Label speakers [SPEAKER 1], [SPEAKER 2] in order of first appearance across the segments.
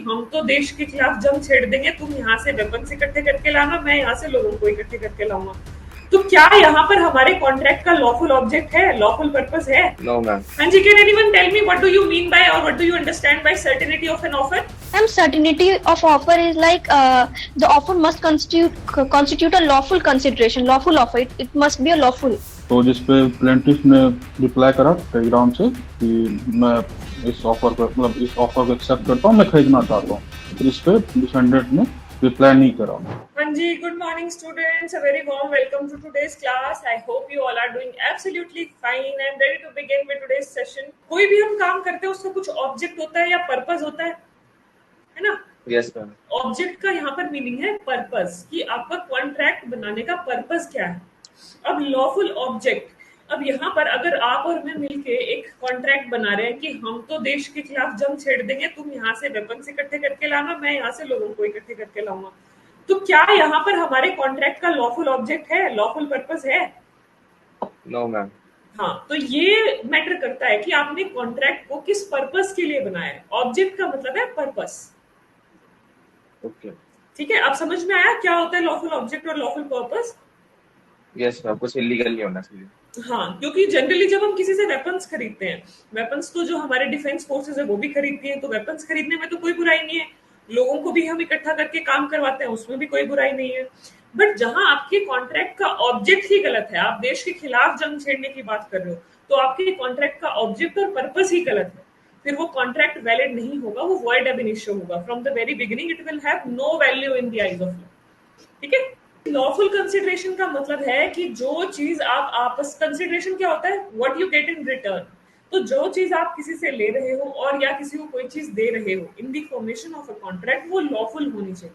[SPEAKER 1] हम तो देश के खिलाफ जंग छेड़ देंगे, तुम यहाँ से वेपन्स इकट्ठे करके लाना, मैं यहाँ से लोगों को इकट्ठे करके लाऊंगा। तो क्या यहाँ पर हमारे कॉन्ट्रैक्ट का लॉफुल ऑब्जेक्ट है, लॉफुल पर्पस है?
[SPEAKER 2] No, ma'am.
[SPEAKER 1] हाँ जी, can anyone tell me what do you mean by और what do you understand by certainty of an offer?
[SPEAKER 3] Certainty of offer is like the offer must constitute a lawful consideration, lawful offer. It must be a lawful.
[SPEAKER 4] तो जिसपे plaintiff ने reply करा Telegram से कि मैं इस offer को accept करता हूँ, मैं खरीदना चाहता हूँ। तो इस पे डिफेंडेंट ने रिप्लाई नहीं करा।
[SPEAKER 1] हाँ जी, good morning students, a very warm welcome to today's class. I hope you all are doing absolutely fine and ready to begin with today's session. कोई भी हम काम करते हैं उसका कुछ ऑब्जेक्ट होता है या पर्पस होता है ना?
[SPEAKER 2] Yes, ma'am.
[SPEAKER 1] ऑब्जेक्ट का यहाँ पर मीनिंग है पर्पस, कि आपका कॉन्ट्रैक्ट बनाने का पर्पस क्या है। अब लॉफुल ऑब्जेक्ट, अब यहाँ पर अगर आप और मैं मिलके एक कॉन्ट्रैक्ट बना रहे हैं कि हम तो देश के खिलाफ जंग छेड़ देंगे, तुम यहाँ से वेपन्स इकट्ठे करके लाना, मैं यहाँ से लोगों को इकट्ठे करके लाऊंगा। तो क्या यहाँ पर हमारे कॉन्ट्रैक्ट का लॉफुल ऑब्जेक्ट है, लॉफुल पर्पस है?
[SPEAKER 2] No, ma'am.
[SPEAKER 1] हाँ, तो ये मैटर करता है कि आपने कॉन्ट्रैक्ट को किस पर्पस के लिए बनाया है। ऑब्जेक्ट का मतलब है पर्पस।
[SPEAKER 2] Okay.
[SPEAKER 1] ठीक है, अब समझ में आया क्या होता है लॉफुल ऑब्जेक्ट और लॉफुल पर्पस?
[SPEAKER 2] Yes, ma'am. कुछ इलीगल नहीं होना चाहिए।
[SPEAKER 1] हाँ, क्योंकि जनरली जब हम किसी से वेपन्स खरीदते हैं, वेपन्स तो जो हमारे डिफेंस फोर्सेस है वो भी खरीदती हैं, तो वेपन्स खरीदने में तो कोई बुराई नहीं है। लोगों को भी हम इकट्ठा करके काम करवाते हैं, उसमें भी कोई बुराई नहीं है। बट जहां आपके कॉन्ट्रैक्ट का ऑब्जेक्ट ही गलत है, आप देश के खिलाफ जंग छेड़ने की बात कर रहे हो, तो आपके कॉन्ट्रैक्ट का ऑब्जेक्ट और पर्पस ही गलत है, फिर वो कॉन्ट्रैक्ट वैलिड नहीं होगा, वो वॉइड एब इनिशियो होगा। From the very beginning it will have no value in the eyes of law. ठीक है, लॉफुल कंसिडरेशन का मतलब है कि जो चीज आप आपस, कंसिडरेशन क्या होता है? What you get in return. तो जो चीज आप किसी से ले रहे हो और या किसी को कोई चीज दे रहे हो in the formation of a contract, वो लॉफुल होनी चाहिए।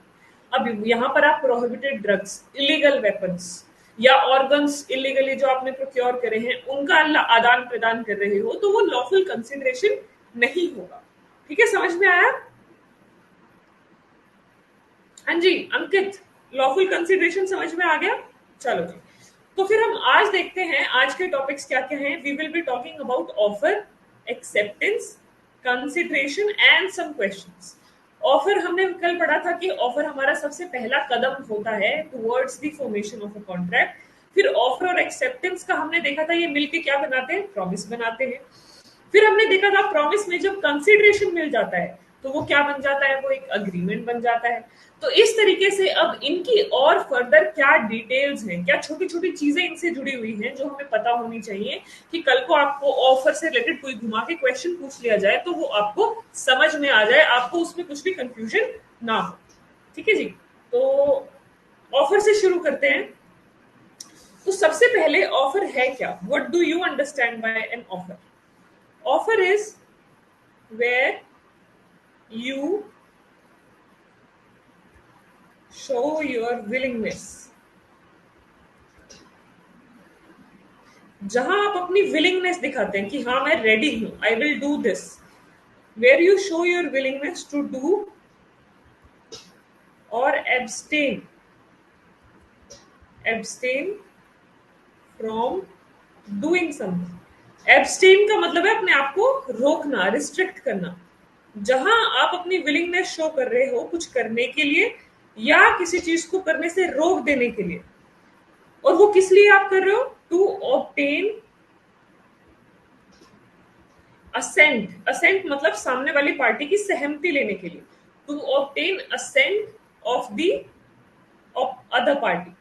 [SPEAKER 1] अब यहाँ पर आप प्रोहिबिटेड ड्रग्स, इलीगल वेपन्स या ऑर्गन्स इलीगली जो आपने प्रोक्योर करे हैं उनका आदान प्रदान कर रहे हो, तो वो लॉफुल कंसिडरेशन नहीं होगा। ठीक है, समझ में आया? हाँ जी अंकित, लॉफुल कंसिडरेशन समझ में आ गया? चलो जी, तो फिर हम आज देखते हैं आज के टॉपिक्स क्या क्या हैं। We will be talking about offer, acceptance, consideration and some questions. Offer हमने कल पढ़ा था कि ऑफर हमारा सबसे पहला कदम होता है towards the formation of a contract. फिर ऑफर और एक्सेप्टेंस का हमने देखा था ये मिलके क्या बनाते हैं? प्रॉमिस बनाते हैं। फिर हमने देखा था प्रॉमिस में जब कंसिडरेशन मिल जाता है तो वो क्या बन जाता है? वो एक अग्रीमेंट बन जाता है। तो इस तरीके से अब इनकी और फर्दर क्या डिटेल्स हैं, क्या छोटी छोटी चीजें इनसे जुड़ी हुई हैं जो हमें पता होनी चाहिए, कि कल को आपको ऑफर से रिलेटेड कोई घुमा के क्वेश्चन पूछ लिया जाए तो वो आपको समझ में आ जाए, आपको उसमें कुछ भी कंफ्यूजन ना हो। ठीक है जी, तो ऑफर से शुरू करते हैं। तो सबसे पहले ऑफर है क्या? What do you understand bye an offer? Offer is where you show your willingness, जहां आप अपनी विलिंगनेस दिखाते हैं कि हाँ मैं रेडी हूं, I will do this. Where you show your willingness to do और abstain from doing something. Abstain का मतलब है अपने आप को रोकना, रिस्ट्रिक्ट करना। जहां आप अपनी विलिंगनेस शो कर रहे हो कुछ करने के लिए या किसी चीज को करने से रोक देने के लिए, और वो किस लिए आप कर रहे हो? To obtain ascent. असेंट मतलब सामने वाली पार्टी की सहमति लेने के लिए। To obtain assent of the other party,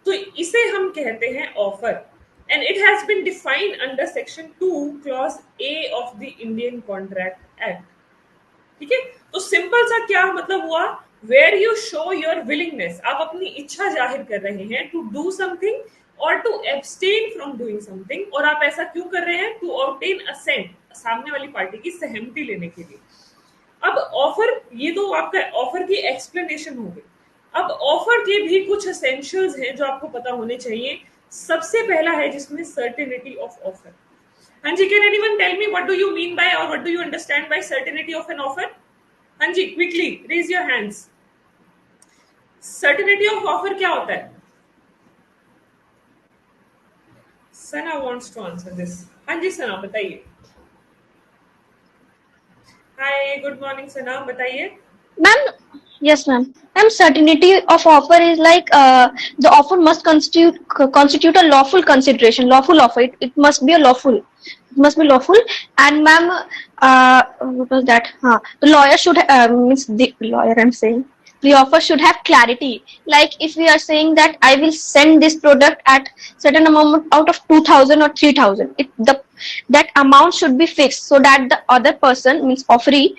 [SPEAKER 1] तो इसे हम कहते हैं offer. And it has been defined under section 2 clause a of the Indian contract act. ठीक है, तो सिंपल सा क्या मतलब हुआ? Where you show your willingness, आप अपनी इच्छा जाहिर कर रहे हैं टू डू समथिंग और to abstain from doing something. और आप ऐसा क्यों कर रहे हैं? टू ऑब्टेन असेंट, सामने वाली पार्टी की सहमति लेने के लिए। अब ऑफर, ये तो आपका ऑफर की एक्सप्लेनेशन हो गई। अब ऑफर के भी कुछ एसेंशियल्स हैं जो आपको पता होने चाहिए। सबसे पहला है जिसमें सर्टेनिटी ऑफ ऑफर। हाँ जी, can anyone tell me what do you mean by और what do you understand by certainty of an offer? हाँ जी, quickly raise your hands. Certainty of offer क्या होता है? Sana wants to answer this. हाँ जी सना, बताइए। हाय, गुड मॉर्निंग सना, बताइए।
[SPEAKER 3] Ma'am, yes, ma'am. Ma'am, certainty of offer is like the offer must constitute a lawful consideration, lawful offer. It must be a lawful. It must be lawful. And ma'am, what was that? The lawyer should means the lawyer. I'm saying the offer should have clarity. Like if we are saying that I will send this product at certain amount out of 2,000 or 3,000, that amount should be fixed so that the other person means offering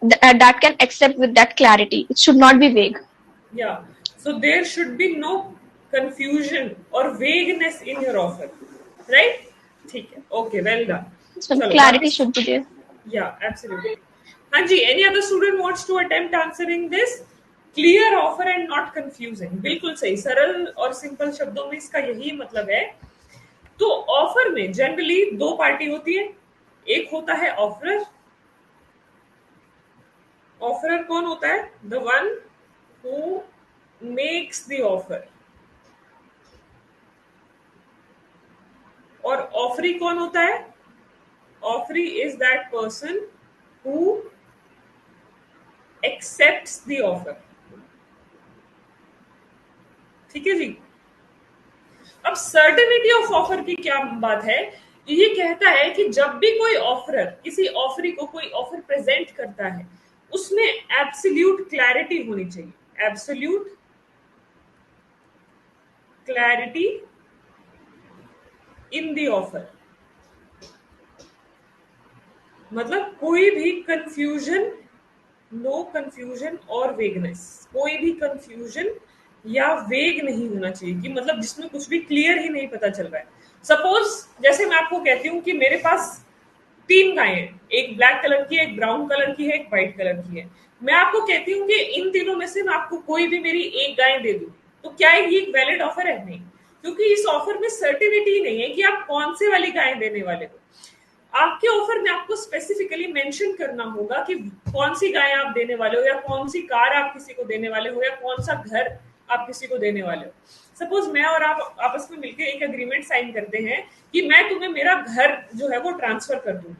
[SPEAKER 3] that can accept with that clarity. It should not be vague.
[SPEAKER 1] Yeah. So there should be no confusion or vagueness in your offer, right? ठीक है. Okay, well done.
[SPEAKER 3] So
[SPEAKER 1] चलो
[SPEAKER 3] clarity
[SPEAKER 1] बाकी.
[SPEAKER 3] should be there.
[SPEAKER 1] Yeah, absolutely. Hanji, any other student wants to attempt answering this? Clear offer and not confusing. बिल्कुल सही. सरल और simple शब्दों में इसका यही मतलब है. तो ऑफर में जनरली दो पार्टी होती है. एक होता है ऑफरर. ऑफरर कौन होता है? The one who makes the offer. और ऑफरी कौन होता है? Offeree is that person who accepts the offer. ठीक है जी. अब सर्टेनिटी ऑफ ऑफर की क्या बात है? ये कहता है कि जब भी कोई ऑफरर किसी ऑफरी को कोई ऑफर प्रेजेंट करता है, उसमें एब्सोल्यूट क्लैरिटी होनी चाहिए. Absolute clarity in the offer. मतलब कोई भी कंफ्यूजन, नो कंफ्यूजन और वेगनेस. कोई भी कंफ्यूजन या वेग नहीं होना चाहिए कि मतलब जिसमें कुछ भी क्लियर ही नहीं पता चल रहा है. सपोज जैसे मैं आपको कहती हूँ कि मेरे पास 3 गायें हैं. एक ब्लैक कलर की है, एक ब्राउन कलर की है, एक व्हाइट कलर की है. मैं आपको कहती हूँ कि इन तीनों में से मैं आपको कोई भी मेरी एक गाय दे दूंगी. तो क्या ये एक वैलिड ऑफर है? नहीं, क्योंकि इस ऑफर में सर्टिनिटी नहीं है कि आप कौन से वाली गाय देने वाले हो. आपके ऑफर में आपको स्पेसिफिकली मेंशन करना होगा कि कौन सी गाय आप देने वाले हो, या कौन सी कार आप किसी को देने वाले हो, या कौन सा घर आप किसी को देने वाले हो. सपोज मैं और आप आपस में मिलकर एक एग्रीमेंट साइन करते हैं कि मैं तुम्हें मेरा घर जो है वो ट्रांसफर कर दूं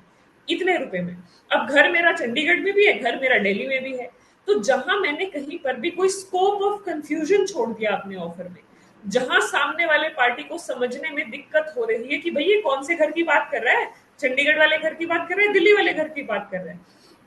[SPEAKER 1] इतने रुपए में. अब घर मेरा चंडीगढ़ में भी है, घर मेरा दिल्ली में भी है. तो जहां मैंने कहीं पर भी कोई स्कोप ऑफ कंफ्यूजन छोड़ दिया अपने ऑफर में, जहां सामने वाले पार्टी को समझने में दिक्कत हो रही है कि भाई ये कौन से घर की बात कर रहा है, चंडीगढ़ वाले घर की बात कर रहा है, दिल्ली वाले घर की बात कर रहा है.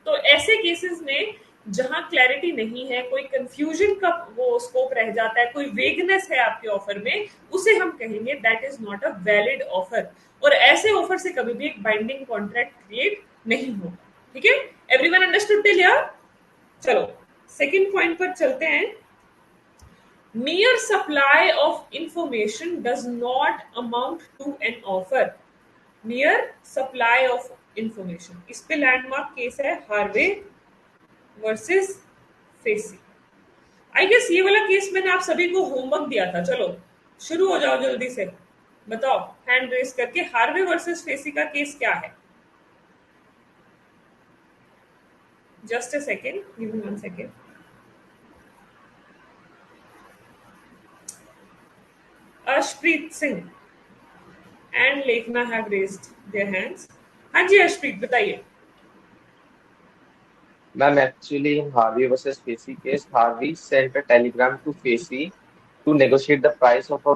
[SPEAKER 1] तो ऐसे केसेस में जहां क्लैरिटी नहीं है, कोई कंफ्यूजन का वो स्कोप रह जाता है, कोई वेगनेस है आपके ऑफर में, उसे हम कहेंगे that is not a valid offer. और ऐसे ऑफर से कभी भी एक बाइंडिंग कॉन्ट्रैक्ट क्रिएट नहीं होगा. ठीक है, एवरीवन अंडरस्टूड टिल हियर? चलो सेकंड पॉइंट पर चलते हैं. mere supply of information does not amount to an offer. mere supply of information. इस पे लैंडमार्क केस है Harvey versus Facey. I guess ये वाला केस मैंने आप सभी को होमवर्क दिया था. चलो शुरू हो जाओ जल्दी से, बताओ हैंड रेस करके. हार्वे वर्सेस फेसी का केस क्या है? Just a second, give me 1 second. Arshpreet Singh and Lekhna have raised their hands. हाँ जी अर्शप्रीत, बताइए.
[SPEAKER 2] Ma'am, actually in Harvey versus Facey case, Harvey sent a telegram to Facey to negotiate the price of a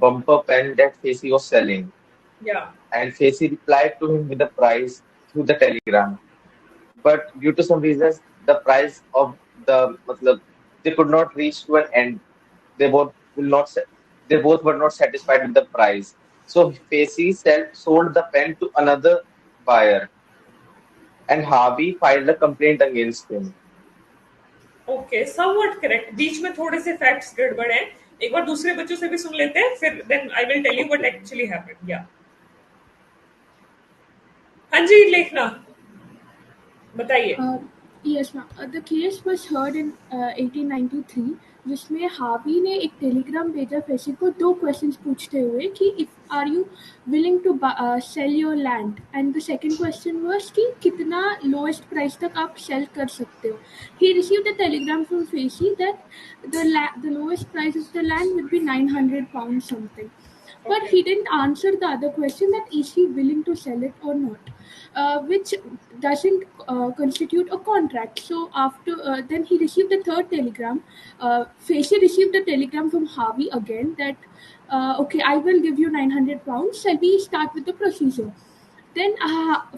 [SPEAKER 2] bumper pen that Facey was selling.
[SPEAKER 1] Yeah.
[SPEAKER 2] And Facey replied to him with the price through the telegram. But due to some reasons, the price of the matlab, they could not reach to an end. They both were not satisfied with the price. So Facey sold the pen to another buyer, and Harvey filed a complaint against him.
[SPEAKER 1] Okay, somewhat correct. बीच में थोड़े से facts गड़बड़ हैं. एक बार दूसरे बच्चों से भी सुन लेते हैं, फिर then I will tell you what actually happened. या हाँ जी लेखना, बताइए.
[SPEAKER 5] Yes, ma'am. The case was heard in 1893, जिसमें हावी ने एक टेलीग्राम भेजा फेसी को 2 क्वेश्चंस पूछते हुए कि if are you willing to sell your land, and the second question was कि कितना लोएस्ट प्राइस तक आप सेल कर सकते हो. He received a Telegram from facie that the lowest price of the land would be 900 pounds something. but
[SPEAKER 1] Okay.
[SPEAKER 5] he didn't answer the other question, that is he willing to sell it or not, which doesn't constitute a contract. So after then he received a third telegram. Facey received a telegram from Harvey again that okay, I will give you £900. Shall we start with the procedure? Then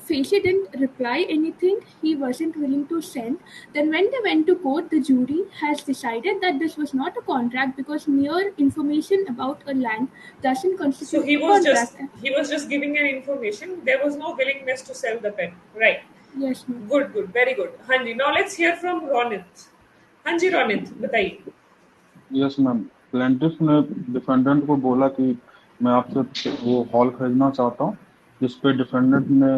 [SPEAKER 5] Facey didn't reply anything. He wasn't willing to send. Then when they went to court, the jury has decided that this was not a contract because mere information about a land doesn't
[SPEAKER 1] So
[SPEAKER 5] constitute a contract.
[SPEAKER 1] he was just giving an information. There was no willingness to sell the pen. Right.
[SPEAKER 5] Yes, ma'am.
[SPEAKER 1] Good, good, very good. हाँ जी. Now let's hear from Ronit. हाँ जी Ronit, बताइए.
[SPEAKER 4] Yes ma'am, plaintiff ने defendant को बोला कि मैं आपसे वो हॉल खरीदना चाहता हूँ, जिस पे डिफेंडेंट ने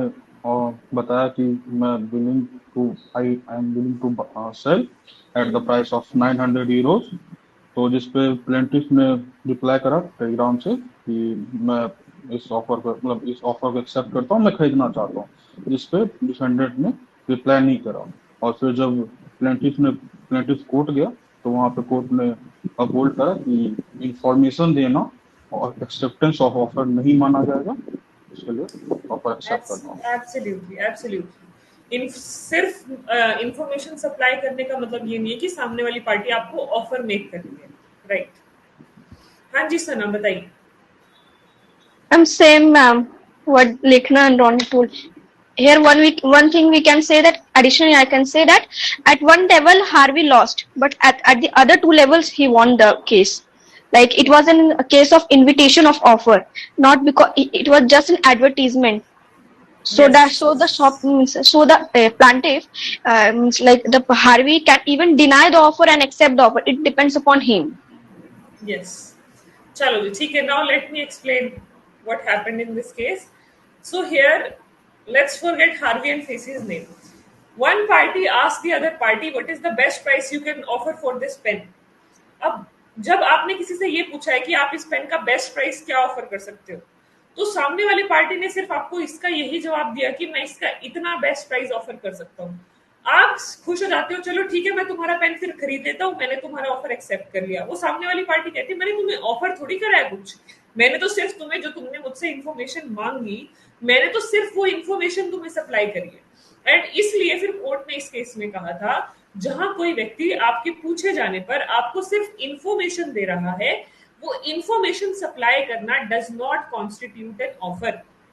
[SPEAKER 4] बताया कि मैं I am willing to sell at the price of 900 euros. तो जिस पे प्लेंटिफ ने रिप्लाई करा टेलीग्राम से कि मैं इस ऑफर को एक्सेप्ट करता हूँ, मैं खरीदना चाहता हूँ, जिस पे डिफेंडेंट ने रिप्लाई नहीं करा। और फिर जब प्लेंटिफ कोर्ट गया तो वहाँ पे कोर्ट ने अपहोल्ड करा कि इंफॉर्मेशन देना और एक्सेप्टेंस ऑफ ऑफर नहीं माना जाएगा, इसके लिए ऑफर एक्सेप्ट करना होगा।
[SPEAKER 1] Absolutely, absolutely. सिर्फ इंफॉर्मेशन सप्लाई करने का मतलब ये नहीं है कि सामने वाली पार्टी आपको ऑफर मेक कर रही है. राइट. हाँ जी सना, बताइए.
[SPEAKER 3] Same, ma'am. What Lekhna and Ronnie told. Here, one thing we can say that additionally, I can say that at one level Harvey lost, but at the other two levels he won the case. Like it was a case of invitation of offer, not because it was just an advertisement. So
[SPEAKER 1] Yes.
[SPEAKER 3] the shop means the plaintiff means like the Harvey can even deny the offer and accept the offer. It depends upon him.
[SPEAKER 1] Yes. चलो जी, ठीक है. Now let me explain what happened in this case. So here, let's forget Harvey and Facey's name. One party asked the other party, what is the best price you can offer for this pen? अब जब आपने किसी से ये पूछा है कि आप इस पेन का बेस्ट प्राइस क्या ऑफर कर सकते हो, तो सामने वाली पार्टी ने सिर्फ आपको इसका यही जवाब दिया कि मैं इसका इतना बेस्ट प्राइस ऑफर कर सकता हूँ. आप खुश हो जाते हो, चलो ठीक है, मैं तुम्हारा पेन फिर खरीद लेता हूँ, मैंने तुम्हारा ऑफर एक्सेप्ट कर लिया. वो सामने वाली पार्टी कहती है, मैंने तुम्हें ऑफर थोड़ी करा है कुछ, मैंने तो सिर्फ तुम्हें, जो तुमने मुझसे इन्फॉर्मेशन मांगी, मैंने तो सिर्फ वो इन्फॉर्मेशन तुम्हें सप्लाई करी है. एंड इसलिए फिर कोर्ट ने इस केस में कहा था, जहां कोई व्यक्ति आपके पूछे जाने पर आपको सिर्फ इंफॉर्मेशन दे रहा है, वो इंफॉर्मेशन सप्लाई करना does not constitute an offer.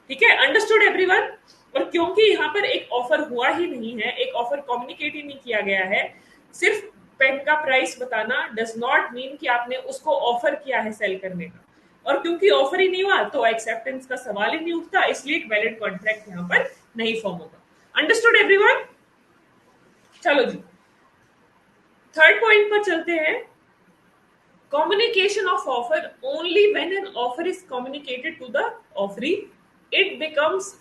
[SPEAKER 1] ठीक है, अंडरस्टूड एवरीवन? और क्योंकि यहाँ पर एक ऑफर हुआ ही नहीं है, एक ऑफर कम्युनिकेट ही नहीं किया गया है, सिर्फ पेन का प्राइस बताना डज नॉट मीन कि आपने उसको ऑफर किया है सेल करने का. और क्योंकि ऑफर ही नहीं हुआ तो एक्सेप्टेंस का सवाल ही नहीं उठता, इसलिए एक वैलिड कॉन्ट्रैक्ट यहाँ पर नहीं फॉर्म होगा. Understood everyone? चलो जी, थर्ड पॉइंट पर चलते हैं. Communication of offer only when an offer is communicated to the offeree it becomes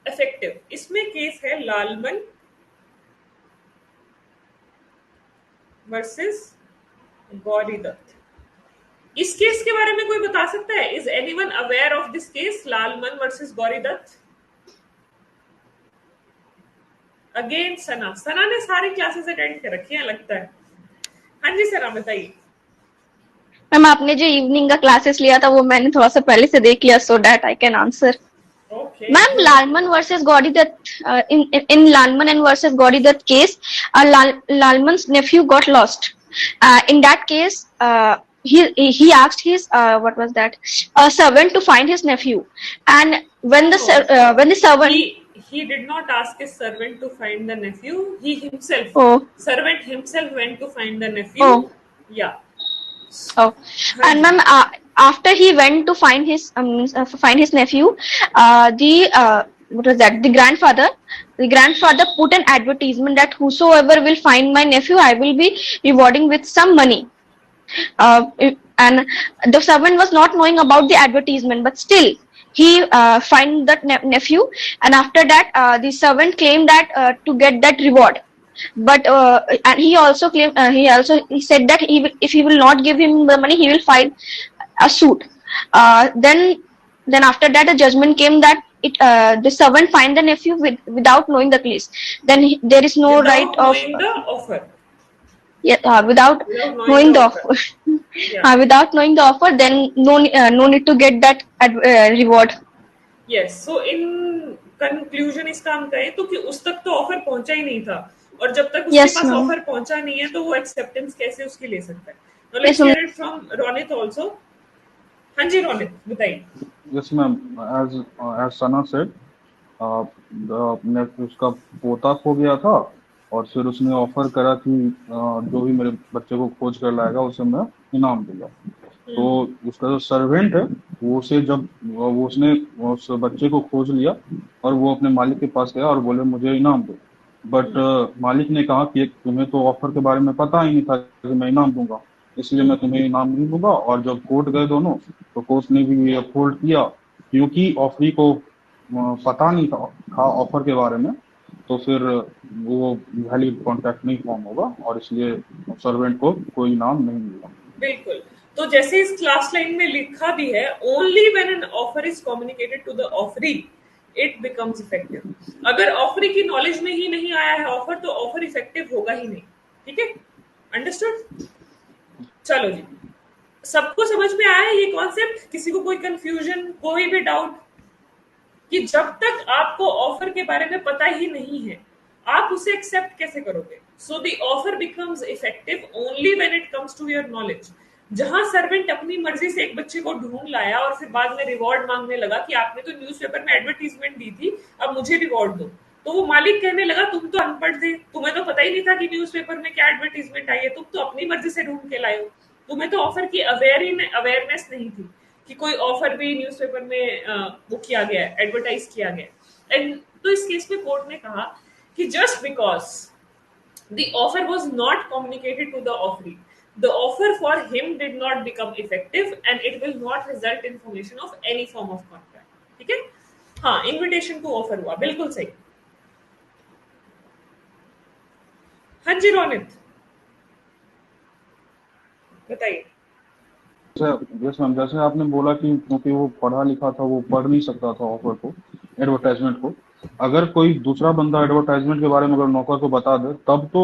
[SPEAKER 1] effective. इसमें केस है लालमन वर्सेस गौरी दत्त. इस केस के बारे में कोई बता सकता है? Is anyone aware of this case, Lalman versus Gauri Dutt? Again Sana ने सारी क्लासेस अटेंड कर रखी हैं लगता है. हाँ जी सना, बताइए.
[SPEAKER 3] मैम, आपने जो इवनिंग का क्लासेस लिया था वो मैंने थोड़ा सा पहले से देख लिया, so that I can answer. Ma'am, Lalman versus Gauri Dutt, in Lalman and versus Gauri Dutt case, Lalman's nephew got lost. In that case, he asked his what was that servant to find his nephew, and when the servant
[SPEAKER 1] he did not ask his servant to find the nephew. He himself, servant himself, went to find the nephew. Yeah.
[SPEAKER 3] And ma'am, after he went to find his nephew, what was that? The grandfather put an advertisement that whosoever will find my nephew, I will be rewarding with some money. And the servant was not knowing about the advertisement, but still he find that nephew, and after that the servant claimed that to get that reward. But and he also claimed he said that if he will not give him the money, he will file a suit. Then after that a judgment came that the servant find the nephew without knowing the case. Then there is no
[SPEAKER 1] without
[SPEAKER 3] right of
[SPEAKER 1] knowing the offer.
[SPEAKER 3] Yeah, without
[SPEAKER 1] without
[SPEAKER 3] knowing
[SPEAKER 1] the
[SPEAKER 3] the
[SPEAKER 1] offer.
[SPEAKER 3] offer,
[SPEAKER 1] Yeah.
[SPEAKER 3] without knowing the offer, then no need to get that reward.
[SPEAKER 1] Yes so in conclusion इसका हम कहें तो कि उस तक तो offer पहुंचा ही नहीं था, और जब तक उसके
[SPEAKER 3] Yes,
[SPEAKER 1] पास
[SPEAKER 3] ma'am.
[SPEAKER 1] ऑफर पहुंचा नहीं है तो वो एक्सेप्टेंस कैसे उसकी ले सकता है. Now
[SPEAKER 3] Yes,
[SPEAKER 1] let's
[SPEAKER 3] ma'am.
[SPEAKER 1] Here it from Ronit also. हाँ जी रोनित बताइए.
[SPEAKER 4] Yes, ma'am. As Sana said, मैं उसका पोता खो गया था, और फिर उसने ऑफर करा कि जो भी मेरे बच्चे को खोज कर लाएगा उसे मैं इनाम दूंगा। तो उसका जो सर्वेंट है, वो उसे जब वो उसने उस बच्चे को खोज लिया और वो अपने मालिक के पास गया और बोले मुझे इनाम दो। बट मालिक ने कहा कि तुम्हें तो ऑफर के बारे में पता ही नहीं था कि मैं इनाम दूंगा, इसलिए मैं तुम्हें इनाम नहीं दूंगा। और जब कोर्ट गए दोनों, तो कोर्ट ने भी ये अपहोल्ड किया, क्योंकि ऑफरी को पता नहीं था ऑफर के बारे में, तो फिर वो वैलिड कॉन्ट्रैक्ट नहीं फॉर्म होगा, और इसलिए सर्वेंट को कोई इनाम नहीं मिला।
[SPEAKER 1] बिल्कुल. तो जैसे इस क्लास लाइन में लिखा भी है, only when an offer is communicated to the offeree it becomes effective. अगर ऑफरी की नॉलेज में ही नहीं आया है ऑफर, तो ऑफर इफेक्टिव होगा ही नहीं. ठीक है, अंडरस्टूड. चलो जी, सबको समझ में आया है ये कॉन्सेप्ट? किसी को कोई कंफ्यूजन, कोई भी डाउट? कि जब तक आपको ऑफर के बारे में पता ही नहीं है, आप उसे एक्सेप्ट कैसे करोगे? So the offer becomes effective only when it comes to your knowledge. जहां सर्वेंट अपनी मर्जी से एक बच्चे को ढूंढ लाया और फिर बाद में रिवॉर्ड मांगने लगा कि आपने तो न्यूज़पेपर में एडवर्टीजमेंट दी थी, अब मुझे रिवॉर्ड दो, तो वो मालिक कहने लगा तुम तो अनपढ़ थे, तुम्हें तो पता ही नहीं था कि न्यूज़पेपर में क्या एडवर्टीजमेंट आई है, तुम तो अपनी मर्जी से ढूंढ के लाए हो, तुम्हें तो ऑफर की अवेयरनेस नहीं थी कि कोई ऑफर भी न्यूज़पेपर में वो किया गया है, एडवर्टाइज किया गया. एंड तो इस केस में कोर्ट ने कहा कि just because the offer was not communicated to the offeree, the offer for him did not become effective and it will not result in formation of any form of contract. ठीक है. हाँ, invitation to offer हुआ, बिल्कुल सही. हाँ जी रोनित बताइए.
[SPEAKER 4] Yes ma'am, जैसे आपने बोला कि क्योंकि वो पढ़ा लिखा था, वो पढ़ नहीं सकता था ऑफर को, एडवर्टाइजमेंट को। अगर कोई दूसरा बंदा एडवर्टाइजमेंट के बारे में अगर नौकर को बता दे, तब तो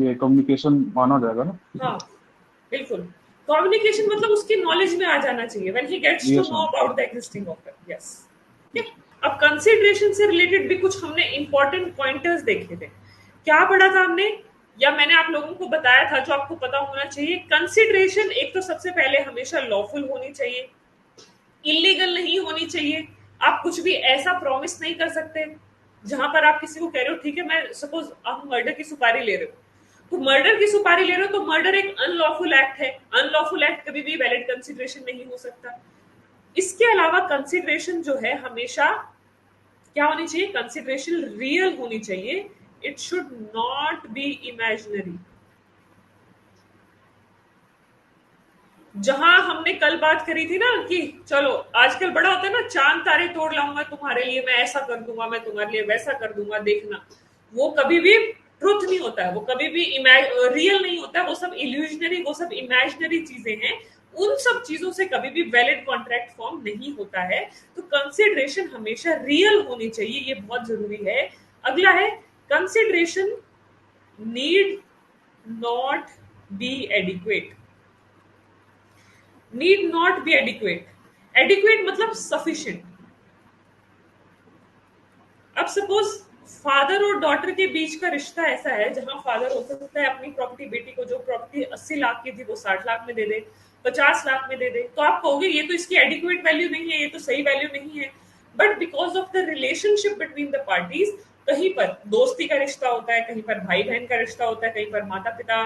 [SPEAKER 4] ये कम्युनिकेशन माना जाएगा ना।
[SPEAKER 1] हाँ बिल्कुल, कम्युनिकेशन मतलब उसकी नॉलेज में आ जाना चाहिए when he gets to
[SPEAKER 4] yes
[SPEAKER 1] no
[SPEAKER 4] ma'am.
[SPEAKER 1] About the existing offer. Yes. अब कंसिडरेशन से रिलेटेड भी कुछ हमने इंपॉर्टेंट पॉइंटर्स देखे थे. क्या पढ़ा था हमने, या मैंने आप लोगों को बताया था जो आपको पता होना चाहिए? कंसिडरेशन एक तो सबसे पहले हमेशा लॉफुल होनी चाहिए, इलीगल नहीं होनी चाहिए. आप कुछ भी ऐसा प्रॉमिस नहीं कर सकते जहां पर आप किसी को कह रहे हो ठीक है, मैं सपोज आप मर्डर की सुपारी ले रहे हो, तो मर्डर की सुपारी ले रहे हो तो मर्डर एक अनलॉफुल एक्ट है. अनलॉफुल एक्ट कभी भी वैलिड कंसिडरेशन नहीं हो सकता. इसके अलावा कंसिडरेशन जो है हमेशा क्या होनी चाहिए? कंसिडरेशन रियल होनी चाहिए. It should not be imaginary. जहां हमने कल बात करी थी ना कि चलो आजकल बड़ा होता है ना, चांद तारे तोड़ लाऊंगा तुम्हारे लिए, मैं ऐसा कर दूंगा, मैं तुम्हारे लिए वैसा कर दूंगा, देखना. वो कभी भी ट्रुथ नहीं होता है, वो कभी भी रियल नहीं होता है, वो सब इल्यूजनरी, वो सब इमेजिनरी चीजें हैं. उन सब चीजों से कभी भी वैलिड कॉन्ट्रैक्ट फॉर्म नहीं होता है. तो कंसिडरेशन हमेशा रियल होनी चाहिए, ये बहुत जरूरी है. अगला है consideration need not be adequate. Need not be adequate. Adequate मतलब सफिशिएंट. अब सपोज फादर और डॉटर के बीच का रिश्ता ऐसा है जहां फादर हो सकता है अपनी प्रॉपर्टी, बेटी को जो प्रॉपर्टी 80 लाख की थी वो 60 लाख में दे दे, 50 लाख में दे दे, तो आप कहोगे ये तो इसकी एडिक्वेट वैल्यू नहीं है, ये तो सही वैल्यू नहीं है. But because of the relationship between the parties, कहीं पर दोस्ती का रिश्ता होता है, कहीं पर भाई बहन का रिश्ता होता है, कहीं पर माता पिता,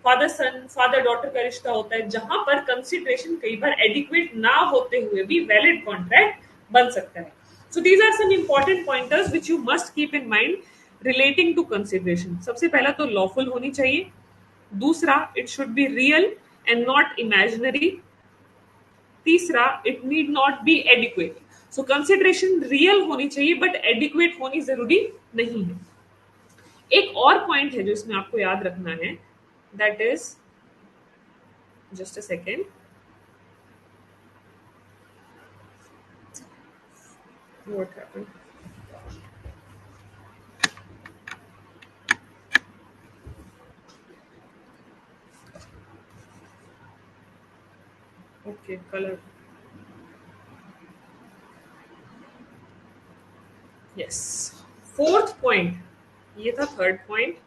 [SPEAKER 1] फादर सन, फादर डॉटर का रिश्ता होता है, जहां पर कंसिडरेशन कई बार एडिक्वेट ना होते हुए भी वैलिड कॉन्ट्रैक्ट बन सकता है. So these are some important pointers which you must keep in mind relating to consideration. सबसे पहला तो lawful होनी चाहिए. दूसरा, it should be real and not imaginary. तीसरा, it need not be adequate. So consideration real होनी चाहिए but adequate होनी जरूरी नहीं है. एक और पॉइंट है जो इसमें आपको याद रखना है, that is just a second. What happened? Okay, colour, yes. Fourth point, ये था third point.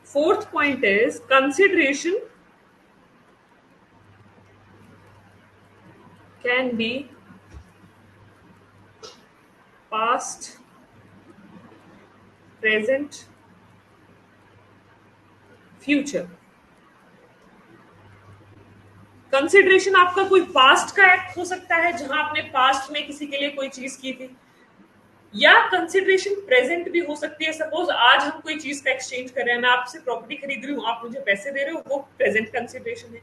[SPEAKER 1] Fourth point is consideration can be past, present, future. Consideration आपका कोई पास्ट का एक्ट हो सकता है जहां आपने पास्ट में किसी के लिए कोई चीज की थी, या कंसिडरेशन प्रेजेंट भी हो सकती है। सपोज आज हम कोई चीज का एक्सचेंज कर रहे हैं, मैं आपसे प्रॉपर्टी खरीद रही हूँ, आप मुझे पैसे दे रहे हो, वो प्रेजेंट कंसिडरेशन है।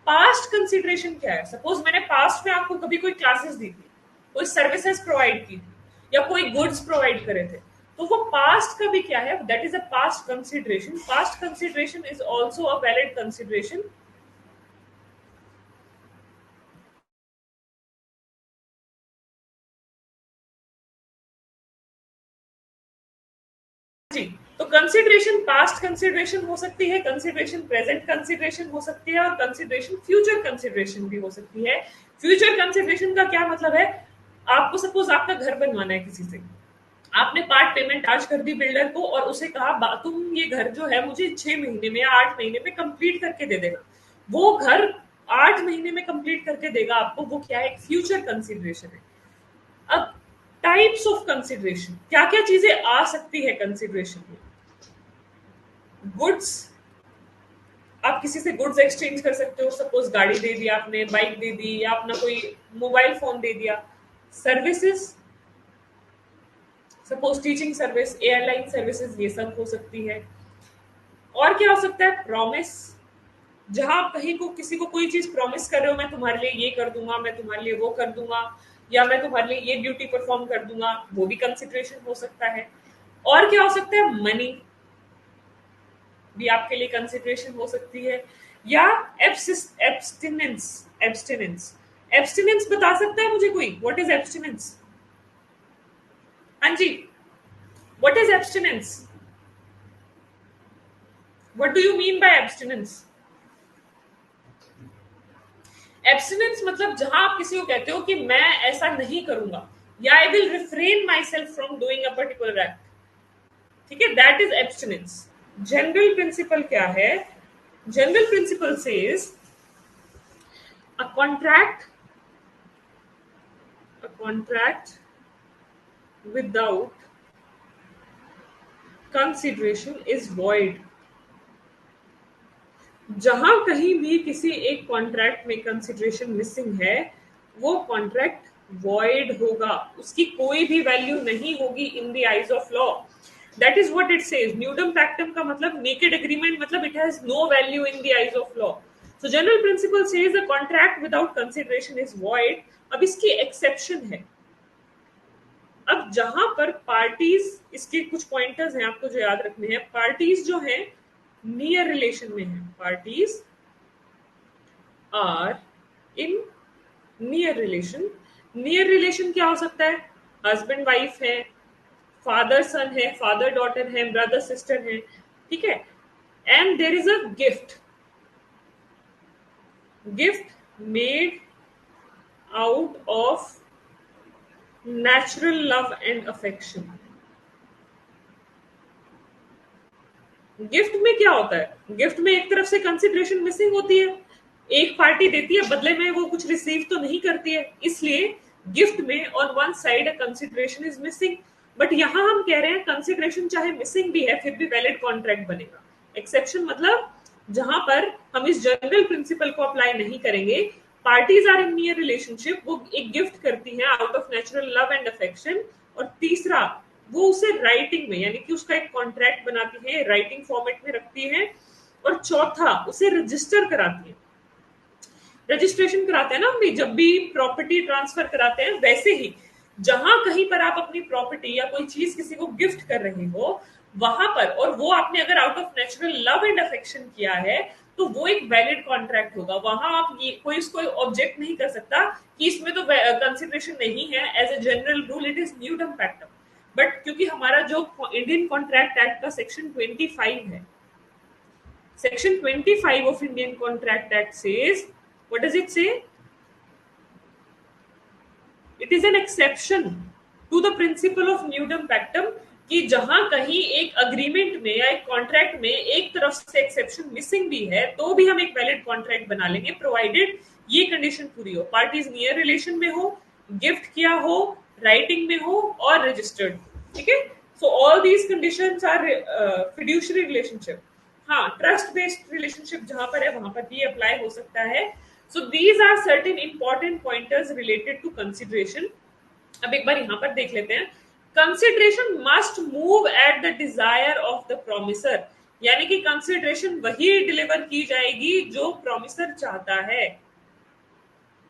[SPEAKER 1] पास्ट कंसिडरेशन क्या है? सपोज मैंने पास्ट में आपको कभी कोई क्लासेस दी थी, कोई सर्विसेज प्रोवाइड की थी, या कोई गुड्स प्रोवाइड करे थे, तो वो पास्ट का भी क्या है? That is a past consideration. Past consideration is also a valid consideration. जी, तो कंसिडरेशन पास्ट कंसिडरेशन हो सकती है, कंसिडरेशन प्रेजेंट कंसिडरेशन हो सकती है, और कंसिडरेशन फ्यूचर कंसिडरेशन भी हो सकती है। फ्यूचर कंसिडरेशन का क्या मतलब है? आपको सपोज आपका घर बनवाना है किसी से, आपने पार्ट पेमेंट आज कर दी बिल्डर को और उसे कहा तुम ये घर जो है मुझे 6 महीने में या 8 महीने में कंप्लीट करके दे देना। वो घर 8 महीने में कंप्लीट करके देगा आपको, वो क्या है? एक फ्यूचर कंसिडरेशन है। अब टाइप्स ऑफ कंसिडरेशन, क्या क्या चीजें आ सकती है कंसिडरेशन में? गुड्स, आप किसी से गुड्स एक्सचेंज कर सकते हो। सपोज गाड़ी दे दी आपने, बाइक दे दी, या अपना कोई मोबाइल फोन दे दिया। Services, suppose teaching service, airline services, ये सब हो सकती है। और क्या हो सकता है? प्रॉमिस, जहां आप कहीं को किसी को कोई चीज प्रॉमिस कर रहे हो, मैं तुम्हारे लिए ये कर दूंगा, मैं तुम्हारे लिए वो कर दूंगा, या मैं तुम्हारे लिए ये ड्यूटी परफॉर्म कर दूंगा, वो भी कंसिडरेशन हो सकता है। और क्या हो सकता है? मनी भी आपके लिए कंसिडरेशन हो सकती है। या एब्स्टिनेंस, एब्स्टिनेंस, एब्स्टिनेंस बता सकता है मुझे कोई? What is abstinence? हाँ जी, what is abstinence? What do you mean by abstinence? Abstinence मतलब जहां आप किसी को कहते हो कि मैं ऐसा नहीं करूंगा, या I will refrain my self from doing a particular act. ठीक है, that is abstinence. General principle क्या है? General principle says a contract without consideration is void। जहां कहीं भी किसी एक कॉन्ट्रैक्ट में कंसिडरेशन मिसिंग है, वो कॉन्ट्रैक्ट वॉइड होगा, उसकी कोई भी वैल्यू नहीं होगी in the eyes of law. That is what it says. Nudum pactum का मतलब नेकेड एग्रीमेंट, मतलब it has no value in the eyes of law. So general principle says the contract without consideration is void. अब इसकी exception है। अब जहां पर parties, इसके कुछ पॉइंटर्स हैं आपको जो याद रखने हैं। पार्टीज जो हैं नियर रिलेशन में हैं, parties are in near relation. Near relation क्या हो सकता है? हस्बैंड वाइफ है, फादर सन है, फादर डॉटर है, ब्रदर सिस्टर है। ठीक है, and there is a gift, gift made out of natural love and affection. Gift में क्या होता है? गिफ्ट में एक तरफ से कंसिडरेशन मिसिंग होती है, एक पार्टी देती है, बदले में वो कुछ रिसीव तो नहीं करती है, इसलिए गिफ्ट में on one side consideration is missing. But यहां हम कह रहे हैं कंसिडरेशन चाहे मिसिंग भी है फिर भी वैलिड कॉन्ट्रैक्ट बनेगा। एक्सेप्शन मतलब जहां पर हम इस जनरल प्रिंसिपल को अप्लाई नहीं करेंगे। Parties are in near relationship, वो एक गिफ्ट करती हैं out of natural love and affection. और तीसरा, वो उसे राइटिंग में, यानी कि उसका एक कॉन्ट्रैक्ट बनाती है, राइटिंग फॉर्मेट में रखती है। और चौथा, उसे रजिस्टर कराती है। रजिस्ट्रेशन कराते हैं ना हम जब भी प्रॉपर्टी ट्रांसफर कराते हैं, वैसे ही जहां कहीं पर आप अपनी प्रॉपर्टी या कोई चीज किसी को गिफ्ट कर रहे हो, वहां पर, और वो आपने अगर out of natural love and affection किया है, तो वो एक वैलिड कॉन्ट्रैक्ट होगा। वहां आप ये कोई इसको ऑब्जेक्ट नहीं कर सकता कि इसमें तो कंसिडरेशन नहीं है। As a general rule it is nudum pactum. But क्योंकि हमारा जो इंडियन कॉन्ट्रैक्ट एक्ट का सेक्शन 25 है, Section 25 of Indian Contract Act says, what does it say? It is an exception to the principle of न्यूडम पैक्टम कि जहां कहीं एक agreement में या एक कॉन्ट्रैक्ट में एक तरफ से एक्सेप्शन मिसिंग भी है तो भी हम एक वैलिड कॉन्ट्रैक्ट बना लेंगे, प्रोवाइडेड ये कंडीशन पूरी हो, पार्टीज नियर रिलेशन में हो, गिफ्ट किया हो, राइटिंग में हो और रजिस्टर्ड। ठीक है, so all these conditions are fiduciary relationship. हाँ, ट्रस्ट बेस्ड रिलेशनशिप जहां पर है वहां पर भी अप्लाई हो सकता है। So these are certain important pointers related to consideration. अब एक बार यहां पर देख लेते हैं। Consideration must move at the desire of the promisor, यानी कि कंसिडरेशन वही डिलीवर की जाएगी जो प्रोमिसर चाहता है।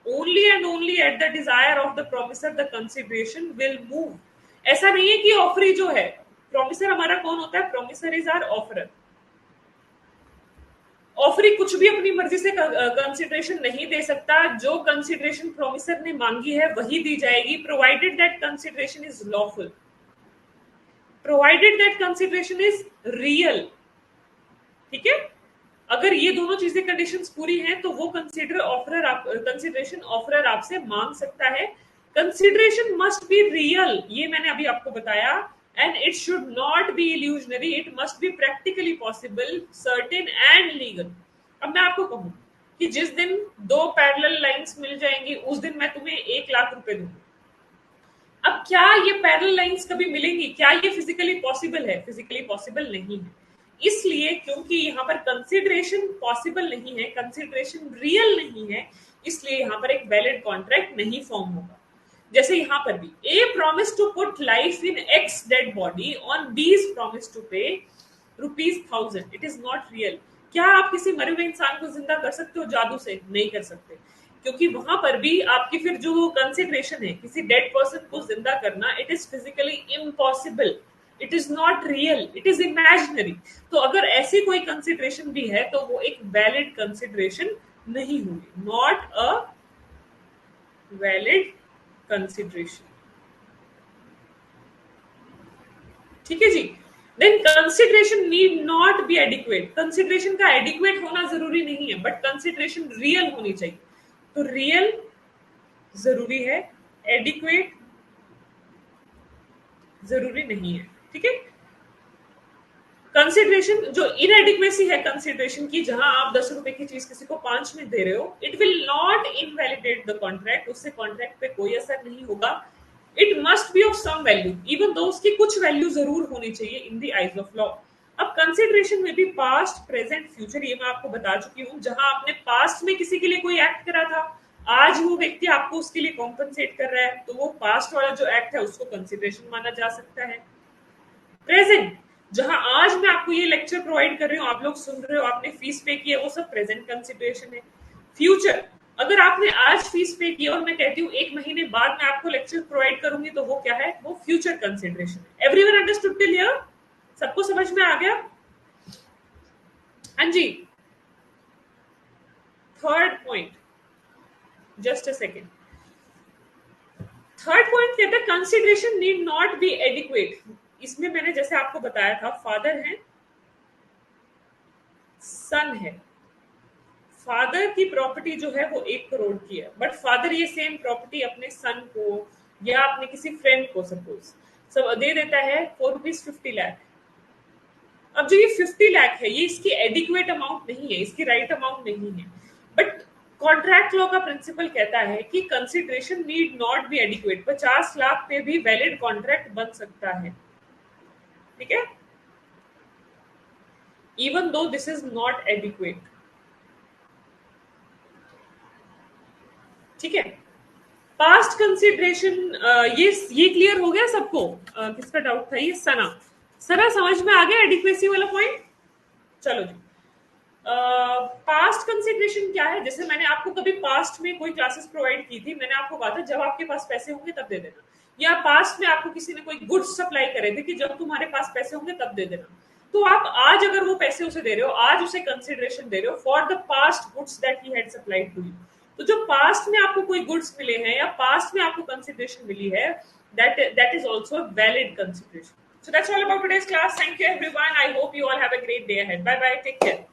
[SPEAKER 1] Only and only eight the desire of the promisor the consideration will move. ऐसा नहीं है कि ऑफरी जो है, प्रोमिसर हमारा कौन होता है? Promisor is or offeror. Offeree कुछ भी अपनी मर्जी से कंसिडरेशन नहीं दे सकता, जो कंसिडरेशन प्रोमिसर ने मांगी है वही दी जाएगी, provided that consideration is lawful, provided that consideration is real. ठीक है, अगर ये दोनों चीजें कंडीशंस पूरी हैं तो वो कंसिडरेशन ऑफरर आपसे मांग सकता है। कंसिडरेशन मस्ट बी रियल, ये मैंने अभी आपको बताया, and it should not be illusionary, it must be practically possible, certain and legal। अब मैं आपको कहूं कि जिस दिन दो पैरेलल लाइंस मिल जाएंगी उस दिन मैं तुम्हें 1,00,000 रुपए दूंगी। अब क्या ये पैरेलल लाइंस कभी मिलेंगी? क्या ये फिजिकली पॉसिबल है? फिजिकली पॉसिबल नहीं है, इसलिए क्योंकि यहाँ पर कंसिडरेशन पॉसिबल नहीं है, कंसिडरेशन रियल नहीं है, इसलिए यहाँ पर एक वैलिड कॉन्ट्रैक्ट नहीं फॉर्म होगा। जैसे यहां पर भी a promise to put life in X dead body on B's promise to pay ₹1000, it is not real. क्या आप किसी मरे हुए इंसान को जिंदा कर सकते हो जादू से? नहीं कर सकते, क्योंकि वहां पर भी आपकी फिर जो कंसिडरेशन है किसी डेड पर्सन को जिंदा करना, it is physically impossible, it is not real, it is imaginary. तो अगर ऐसी कोई कंसिडरेशन भी है तो वो एक वैलिड कंसिडरेशन नहीं होगी, नॉट अ वैलिड कंसिडरेशन। ठीक है जी। Then consideration need not be adequate, consideration का एडिक्वेट होना जरूरी नहीं है, बट कंसिडरेशन रियल होनी चाहिए। तो रियल जरूरी है, एडिक्वेट जरूरी नहीं है। ठीक है, कंसिडरेशन जो इनएडिक्वेसी है कंसिडरेशन की, जहां आप 10 रुपए की चीज किसी को 5 में दे रहे हो, it will not invalidate the contract, उससे कॉन्ट्रैक्ट पे कोई असर नहीं होगा। It must be of some value, even though उसकी कुछ वैल्यू जरूर होनी चाहिए in the eyes of law. अब कंसिडरेशन में भी पास्ट, प्रेजेंट, फ्यूचर, ये मैं आपको बता चुकी हूँ। जहां आपने पास्ट में किसी के लिए कोई एक्ट करा था, आज वो व्यक्ति आपको उसके लिए कॉम्पनसेट कर रहा है, तो वो पास्ट वाला जो एक्ट है उसको कंसिडरेशन माना जा सकता है। प्रेजेंट, जहां आज मैं आपको ये लेक्चर प्रोवाइड कर रही हूँ, आप लोग सुन रहे हो, आपने फीस पे की है, वो सब प्रेजेंट कंसिडरेशन है। फ्यूचर, अगर आपने आज फीस पे की और मैं कहती हूँ 1 महीने बाद मैं आपको लेक्चर प्रोवाइड करूंगी, तो वो क्या है? वो फ्यूचर कंसिडरेशन है। Everyone understood till here? सबको समझ में आ गया? हाँ जी। Third point, just a second. Third point कहता है consideration need not be adequate. इसमें मैंने जैसे आपको बताया था, फादर है, सन है, फादर की प्रॉपर्टी जो है वो 1 करोड़ की है, बट फादर ये सेम प्रॉपर्टी अपने सन को या अपने किसी फ्रेंड को सपोज सब दे देता है फॉर ₹50 लाख। अब जो ये 50 लाख है, ये इसकी एडिक्वेट अमाउंट नहीं है, इसकी राइट अमाउंट नहीं है, बट कॉन्ट्रैक्ट लॉ का प्रिंसिपल कहता है कि consideration need not be adequate. 50 lakh पे भी वैलिड कॉन्ट्रैक्ट बन सकता है। ठीक है, even though this is not adequate. ठीक है, पास्ट कंसिडरेशन, ये क्लियर हो गया सबको? किसका डाउट था? ये सना समझ में आ गया एडिक्वेसी वाला पॉइंट? चलो जी। पास्ट कंसिडरेशन क्या है? जैसे मैंने आपको कभी पास्ट में कोई क्लासेस प्रोवाइड की थी, मैंने आपको कहा था जब आपके पास पैसे होंगे तब दे देना, या पास्ट में आपको किसी ने कोई गुड्स सप्लाई करे थे कि जब तुम्हारे पास पैसे होंगे तब दे देना। तो आप आज अगर वो पैसे उसे दे रहे हो, आज उसे कंसिडरेशन दे रहे हो for the past goods that he had supplied to you. तो जो पास्ट में आपको कोई गुड्स मिले हैं या पास्ट में आपको कंसिडरेशन मिली है, that is also a valid consideration. So that's all about today's class. Thank you everyone. I hope you all have a great day ahead. Bye bye. Take care.